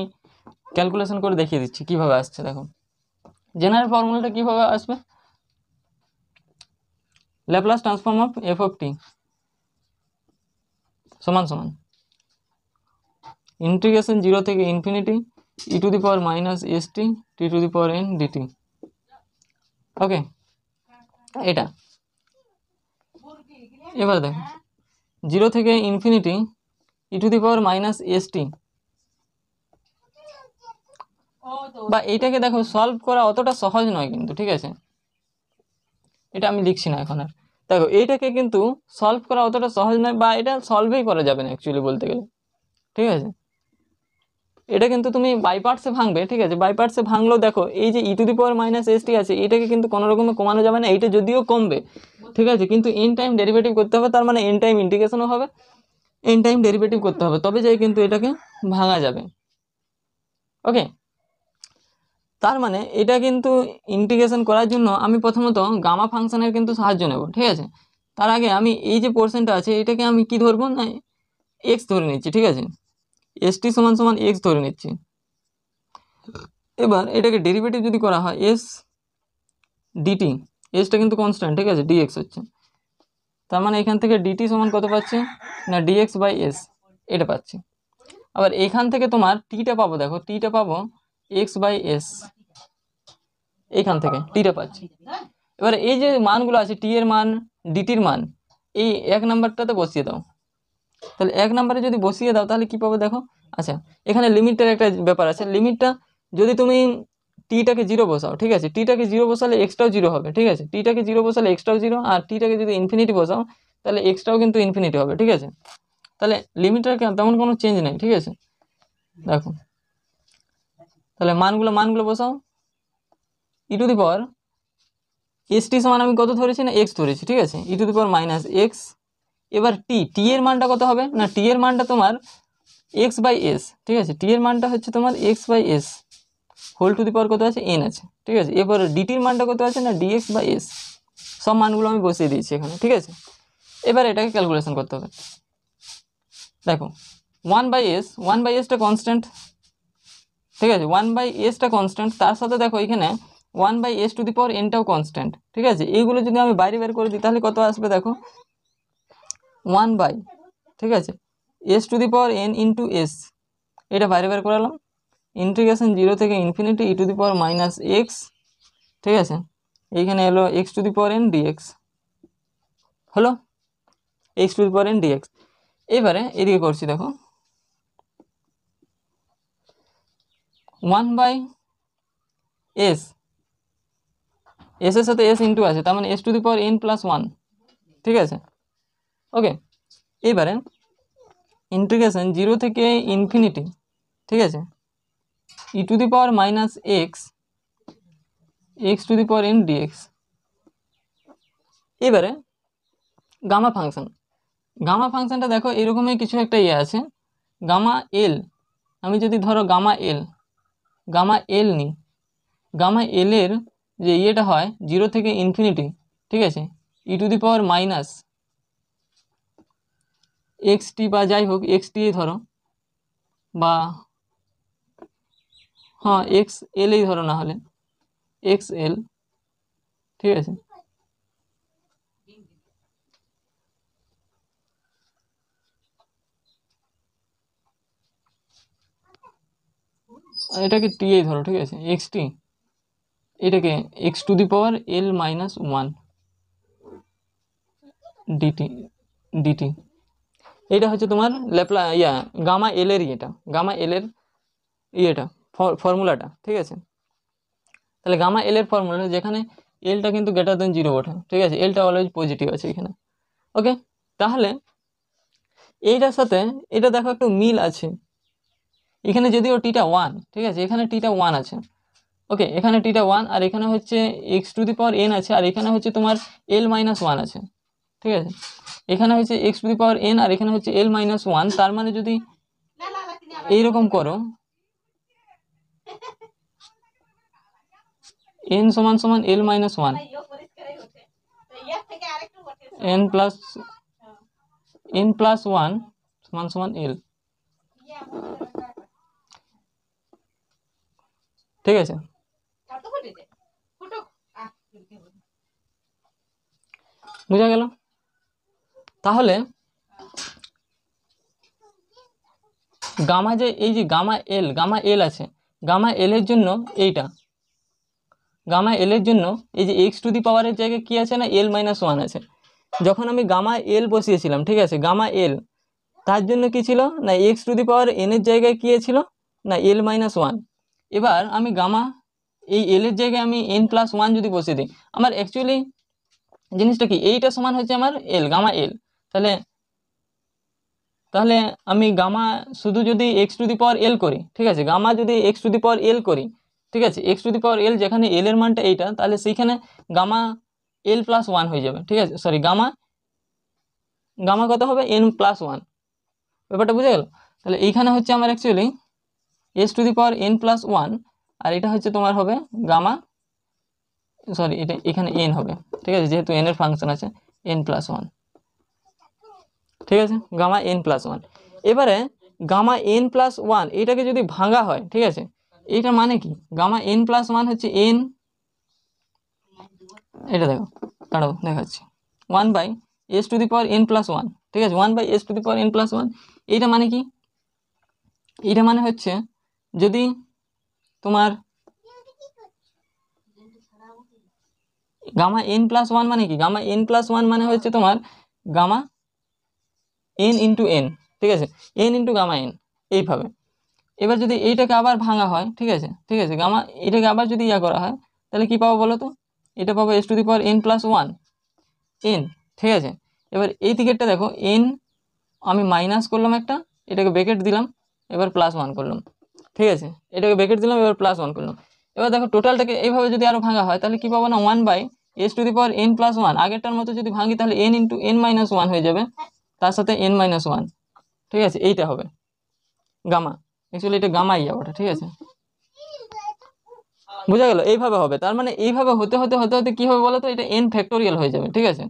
ক্যালকুলেশন করে দেখিয়ে দিচ্ছি কিভাবে আসছে। দেখো জেনারেল ফর্মুলাটা কিভাবে আসবে, Laplace transform of f of t সমান সমান ইন্টিগ্রেশন 0 থেকে infinity e to the power minus s t t to the power n dt. Okay, এটা এবার দেখো 0 থেকে infinity e to the power minus s t, বা এইটাকে দেখো সলভ করা অতটা সহজ নয় কিন্তু, ঠিক আছে, এটা আমি লিখছি না এখন আর। দেখো এইটাকে কিন্তু সলভ করা অতটা সহজ নয়, বা এটা সলভই করা যাবে না অ্যাকচুয়ালি বলতে গেলে, ঠিক আছে, এটা কিন্তু তুমি বাই পার্টসে ভাঙবে, ঠিক আছে, বাই পার্টসে ভাঙলেও দেখো এই যে e to the power minus s t আছে, এটাকে কিন্তু কোনো রকমে কমানো যাবে না, এইটা যদিও কমবে, ঠিক আছে, কিন্তু এন টাইম ডেরিভেটিভ করতে হবে, তার মানে এন টাইম ইন্টিগ্রেশনও হবে, এন টাইম ডেরিভেটিভ করতে হবে, তবে যাই কিন্তু এটাকে ভাঙা যাবে। ওকে, তার মানে এটা কিন্তু ইন্টিগ্রেশন করার জন্য আমি প্রথমত গামা ফাংশনের কিন্তু সাহায্য নেব, ঠিক আছে, তার আগে আমি এই যে পোর্শনটা আছে এটাকে আমি কি ধরবো না এক্স ধরে নিচ্ছি, ঠিক আছে, এস টি সমান সমান এক্স ধরে নিচ্ছি। এবার এটাকে ডেরিভেটিভ যদি করা হয় এস ডিটি, এসটা কিন্তু কনস্ট্যান্ট, ঠিক আছে, ডিএক্স হচ্ছে, তার মানে এখান থেকে ডিটি সমান কত পাচ্ছি না ডিএক্স বাই এস, এটা পাচ্ছি। আবার এখান থেকে তোমার টিটা পাবো, দেখো টিটা পাবো এক্স বাই এস, এইখান থেকে টিটা পাচ্ছি। এবার এই যে মানগুলো আছে টি এর মান, ডিটির মান, এই 1 নাম্বারটাতে বসিয়ে দাও, তাহলে 1 নাম্বারে যদি বসিয়ে দাও তাহলে কি পাবে দেখো, আচ্ছা এখানে লিমিটটার একটা ব্যাপার আছে, লিমিটটা যদি তুমি টিটাকে 0 বসাও, ঠিক আছে, টিটাকে 0 বসালে এক্সটাও 0 হবে, ঠিক আছে, টিটাকে 0 বসালে এক্সটাও 0, আর টিটাকে যদি ইনফিনিটি বসাও তাহলে এক্সটাও কিন্তু ইনফিনিটি হবে, ঠিক আছে, তাহলে লিমিটটার তেমন কোনো চেঞ্জ নেই, ঠিক আছে। দেখো তাহলে মানগুলো বসাও, ই to the power S T সমান আমি কত ধরেছি না এক্স ধরেছি, ঠিক আছে, e to the power minus x. এবার টি এর মানটা কত হবে না, টি এর মানটা তোমার এক্স বাই এস, ঠিক আছে, টি এর মানটা হচ্ছে তোমার x by s whole to the power কত আছে এন আছে, ঠিক আছে, এবার ডিটির মানটা কত আছে না ডিএক্স বাই এস, সব মানগুলো আমি বসিয়ে দিয়েছি এখানে, ঠিক আছে। এবার এটাকে ক্যালকুলেশন করতে হবে, দেখো 1 বাই এসটা কনস্ট্যান্ট, ঠিক আছে, 1 বাই এসটা কনস্ট্যান্ট, তার সাথে দেখো এখানে 1 by s to the power এনটাও কনস্ট্যান্ট, ঠিক আছে, এইগুলো যদি আমি বাইরে বের করে দিই তাহলে কত আসবে দেখো 1 বাই, ঠিক আছে, s to the power n into s, এটা বাইরে বের করালাম, ইন্টিগ্রেশন 0 থেকে infinity e to the power minus x, ঠিক আছে, এইখানে এলো x to the power n dx, হলো x to the power n dx. এবারে এদিকে করছি দেখো, 1/s, এস এর সাথে এস ইন্টু আছে, তার মানে S to the power n plus one, ঠিক আছে, ওকে। এবারে ইন্টিগ্রেশন 0 থেকে ইনফিনিটি, ঠিক আছে, e to the power minus x, x to the power n dx. এবারে গামা ফাংশন, গামা ফাংশনটা দেখো এরকমই কিছু একটা ইয়ে আছে, গামা এল, আমি যদি ধরো গামা এল নিই, গামা এল এর যে ইয়েটা হয় 0 থেকে ইনফিনিটি, ঠিক আছে, e to the power minus x t বা যাই হোক এক্স টি ধরো, বা হ্যাঁ এক্স এলই ধরো, না হলে এক্স এল, ঠিক আছে, এটাকে টি এই ধরো, ঠিক আছে, এক্স টি, এটাকে x to the power l minus one dt, dt, এটা হচ্ছে তোমার গামা এল এর ইয়েটা, গামা এল এর ইয়েটা ফর্মুলাটা, ঠিক আছে। তাহলে গামা এল এর ফর্মুলা যেখানে এলটা কিন্তু গ্রেটার দেন 0 ওঠে, ঠিক আছে, এলটা অলওয়েজ পজিটিভ আছে এখানে, ওকে। তাহলে এইটার সাথে এটা দেখো একটু মিল আছে, এখানে যদিও টিটা 1, ঠিক আছে, এখানে টিটা 1 আছে, ওকে, এখানে টিটা 1 আর এখানে হচ্ছে x to the power N আছে, আর এখানে হচ্ছে তোমার এল মাইনাস ওয়ান আছে, ঠিক আছে, এখানে হচ্ছে x to the power n আর এখানে হচ্ছে এল মাইনাস ওয়ান। তার মানে যদি এইরকম করো, এন সমান সমান l minus one, n plus one সমান সমান এল, ঠিক আছে। বুঝা গেল? তাহলে গামা যে এই যে গামা এল আছে, গামা এল এর জন্য এইটা, গামা এল এর জন্য এই যে এক্স টু দি পাওয়ারের জায়গায় কি আছে না এল মাইনাস ওয়ান আছে। যখন আমি গামা এল বসিয়েছিলাম, ঠিক আছে, গামা এল, তার জন্য কি ছিল না x to the power n এর জায়গায় কি ছিল না এল মাইনাস ওয়ান। এবার আমি গামা এই এল এর জায়গায় আমি এন প্লাস ওয়ান যদি বসিয়ে দিই, আমার অ্যাকচুয়ালি জিনিসটা কি, এইটা সমান হচ্ছে আমার এল, গামা এল। তাহলে তাহলে আমি গামা শুধু যদি এক্স টু দি পাওয়ার এল করি, ঠিক আছে, গামা যদি এক্স টু দি পাওয়ার এল করি, ঠিক আছে, এক্স টু দি পাওয়ার এল যেখানে এল এর মানটা এইটা, তাহলে সেইখানে গামা এল প্লাস ওয়ান হয়ে যাবে, ঠিক আছে, সরি গামা কত হবে এন প্লাস ওয়ান, ব্যাপারটা বুঝে গেল? তাহলে এইখানে হচ্ছে আমার actually s to the power n plus one, আর এটা হচ্ছে তোমার হবে গামা, সরি এটা এখানে এন হবে, ঠিক আছে, যেহেতু এন এর ফাংশন আছে এন প্লাস ওয়ান, ঠিক আছে, গামা এন প্লাস ওয়ান। এবারে গামা এন প্লাস ওয়ান এইটাকে যদি ভাঙা হয়, ঠিক আছে, এইটা মানে কি, গামা এন প্লাস ওয়ান হচ্ছে এন, এটা দেখো দাঁড়াও দেখাচ্ছি, 1/s two the power n plus one, ঠিক আছে, 1/s two the power n plus one. এইটা মানে কি, এইটা মানে হচ্ছে যদি তোমার গামা এন প্লাস ওয়ান মানে কি, গামা এন প্লাস ওয়ান মানে হচ্ছে তোমার গামা এন ইন্টু এন, ঠিক আছে, এন ইন্টু গামা এন, এইভাবে। এবার যদি এইটাকে আবার ভাঙা হয়, ঠিক আছে, গামা এটাকে আবার যদি ইয়া করা হয়, তাহলে কি পাবো বলো তো, এটা পাবো S to the power n plus one N, ঠিক আছে। এবার এই দিকেরটা দেখো এন আমি মাইনাস করলাম একটা, এটাকে ব্র্যাকেট দিলাম, এবার প্লাস ওয়ান করলাম, ঠিক আছে, এটাকে ব্র্যাকেট দিলাম, এবার প্লাস ওয়ান করলাম। এবার দেখো টোটালটাকে এইভাবে যদি আরো ভাঙা হয়, তাহলে কি পাবো না 1/s two the power n plus one, আগেরটার মতো যদি ভাঙি তাহলে N into N minus one হয়ে যাবে, তার সাথে এন মাইনাস ওয়ান, ঠিক আছে, এইটা হবে গামা, অ্যাকচুয়ালি এটা গামা ইয়া ওটা, ঠিক আছে, বুঝা গেল? এইভাবে হবে, তার মানে এইভাবে হতে হতে হতে হতে কি হবে বলো তো, এটা এন ফ্যাক্টোরিয়াল হয়ে যাবে, ঠিক আছে,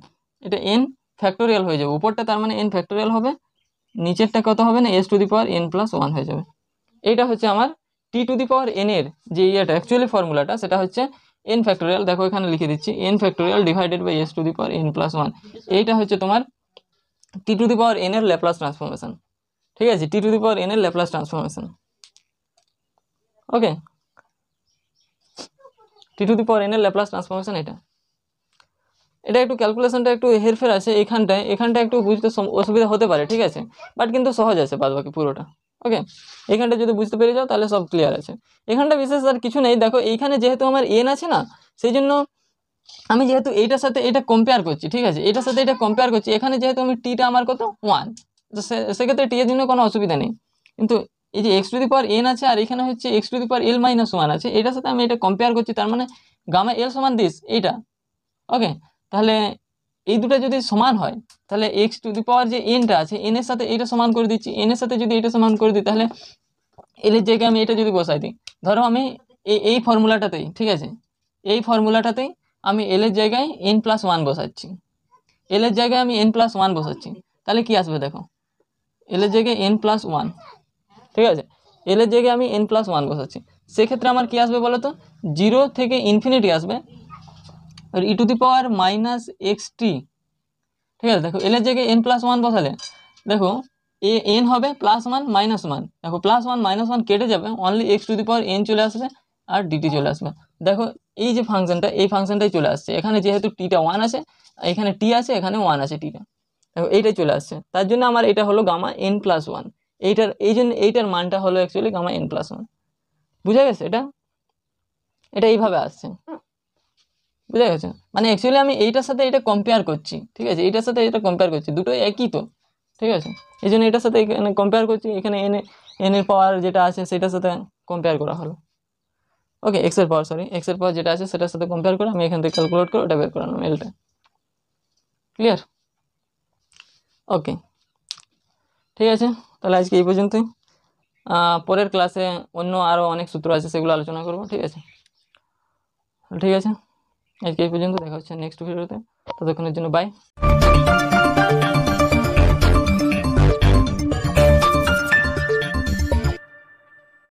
এটা এন ফ্যাক্টোরিয়াল হয়ে যাবে, উপরটা তার মানে এন ফ্যাক্টোরিয়াল হবে, নিচেরটা কত হবে না S to the power n plus one হয়ে যাবে। এইটা হচ্ছে আমার টি টু দি পাওয়ার এন এর যে ইয়েটা অ্যাকচুয়ালি ফর্মুলাটা, সেটা হচ্ছে এন ফ্যাক্টোরিয়াল, দেখো এখানে লিখে দিচ্ছি n factorial divided by s to the power n plus one. এইটা হচ্ছে তোমার t to the power n এর ল্যাপ্লাস ট্রান্সফরমেশন, ঠিক আছে, t to the power n এর Laplace transformation. Okay, t to the power n এর Laplace transformation এটা একটু ক্যালকুলেশনটা একটু হেরফের আছে এখানটা একটু বুঝতে অসুবিধা হতে পারে, ঠিক আছে, বাট কিন্তু সহজ আছে বাদ বাকি পুরোটা। ওকে, এখানটা যদি বুঝতে পেরে যাও তাহলে সব ক্লিয়ার আছে। এখানটা বিশেষ আর কিছু নেই। দেখো এইখানে যেহেতু আমার এন আছে না, সেই জন্য আমি যেহেতু এইটার সাথে এটা কম্পেয়ার করছি, ঠিক আছে, এটার সাথে এটা কম্পেয়ার করছি, এখানে যেহেতু আমি টিটা আমার কত 1, তো সেক্ষেত্রে টি এর জন্য কোনো অসুবিধা নেই। কিন্তু এই যে x to the power N আছে আর এখানে হচ্ছে x to the power l minus 1 আছে, এটার সাথে আমি এটা কম্পেয়ার করছি, তার মানে গামা এল সমান দিস এইটা। ওকে, তাহলে এই দুটো যদি সমান হয় তাহলে এক্স টু দি পাওয়ার যে এনটা আছে এন এর সাথে এইটা সমান করে দিচ্ছি, এন এর সাথে যদি এটা সমান করে দিই তাহলে এল এর জায়গায় আমি এটা যদি বসাই দিই, ধরো আমি এই ফর্মুলাটাতেই, ঠিক আছে, এই ফর্মুলাটাতেই আমি এল এর জায়গায় এন প্লাস 1 বসাচ্ছি, এল এর জায়গায় আমি এন প্লাস 1 বসাচ্ছি, তাহলে কি আসবে দেখো, এল এর জায়গায় এন প্লাস 1, ঠিক আছে, এল এর জায়গায় আমি এন প্লাস 1 বসাচ্ছি, সেক্ষেত্রে আমার কি আসবে বলো তো, 0 থেকে ইনফিনিটি আসবে আর e to the power minus x t, ঠিক আছে। দেখো এল এর জায়গায় এন প্লাস 1 বসালে দেখো এন হবে +1 -1, দেখো +1 -1 কেটে যাবে, only x to the power N চলে আসবে আর ডিটি চলে আসবে। দেখো এই যে ফাংশনটা, এই ফাংশনটাই চলে আসছে, এখানে যেহেতু টিটা 1 আছে, এখানে টি আছে, এখানে 1 আছে টিটা, দেখো এইটাই চলে আসছে, তার জন্য আমার এটা হলো গামা এন প্লাস 1, এই জন্য এইটার মানটা হলো অ্যাকচুয়ালি গামা এন প্লাস 1। বুঝা গেছে? এটা এইভাবে আসছে, বুঝা গেছে? মানে অ্যাকচুয়ালি আমি এইটার সাথে এটা কম্পেয়ার করছি, ঠিক আছে, এইটার সাথে এটা কম্পেয়ার করছি, দুটোই একই তো, ঠিক আছে, এই জন্য এটার সাথে এখানে কম্পেয়ার করছি, এখানে এন এর পাওয়ার যেটা আছে সেটার সাথে কম্পেয়ার করা হলো। ওকে, এক্স এর পাওয়ার যেটা আছে সেটার সাথে কম্পেয়ার করে আমি এখান থেকে ক্যালকুলেট করে ওটা বের করলাম এলটা। ক্লিয়ার? ওকে, ঠিক আছে, তাহলে আজকে এই পর্যন্তই। পরের ক্লাসে অন্য আরও অনেক সূত্র আছে, সেগুলো আলোচনা করবো, ঠিক আছে। ঠিক আছে, আজকে এই পর্যন্ত, দেখা হচ্ছে নেক্সট ভিডিওতে, ততক্ষণের জন্য বাই।